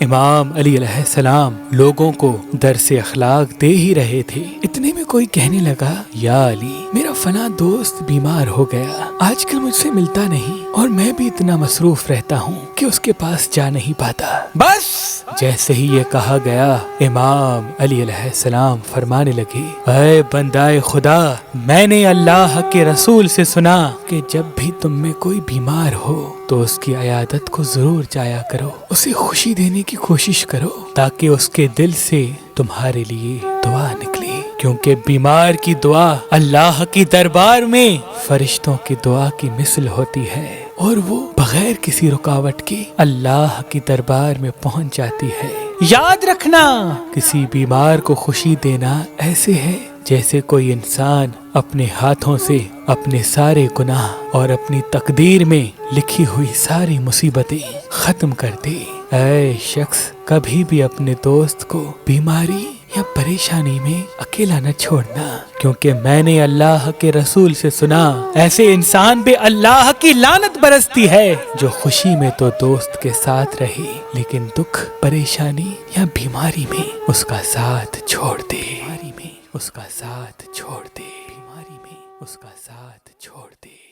امام علی علیہ السلام لوگوں کو درس اخلاق دے ہی رہے تھے، اتنے میں کوئی کہنے لگا، یا علی، میرا فلاں دوست بیمار ہو گیا، آج کل مجھ سے ملتا نہیں اور میں بھی اتنا مصروف رہتا ہوں کہ اس کے پاس جا نہیں پاتا۔ بس جیسے ہی یہ کہا گیا، امام علی علیہ السلام فرمانے لگے، اے بندائے خدا، میں نے اللہ کے رسول سے سنا کہ جب بھی تم میں کوئی بیمار ہو تو اس کی عیادت کو ضرور جایا کرو، اسے خوشی دینے کی کوشش کرو تاکہ اس کے دل سے تمہارے لیے دعا نکلے، کیونکہ بیمار کی دعا اللہ کی دربار میں فرشتوں کی دعا کی مثل ہوتی ہے، اور وہ بغیر کسی رکاوٹ کے اللہ کی دربار میں پہنچ جاتی ہے۔ یاد رکھنا، کسی بیمار کو خوشی دینا ایسے ہے جیسے کوئی انسان اپنے ہاتھوں سے اپنے سارے گناہ اور اپنی تقدیر میں لکھی ہوئی ساری مصیبتیں ختم کر دے۔ اے شخص، کبھی بھی اپنے دوست کو بیماری یا پریشانی میں اکیلا نہ چھوڑنا، کیونکہ میں نے اللہ کے رسول سے سنا، ایسے انسان پہ اللہ کی لعنت برستی ہے جو خوشی میں تو دوست کے ساتھ رہے لیکن دکھ، پریشانی یا بیماری میں اس کا ساتھ چھوڑ دے، اس کا ساتھ چھوڑ دے، بیماری میں اس کا ساتھ چھوڑ دے۔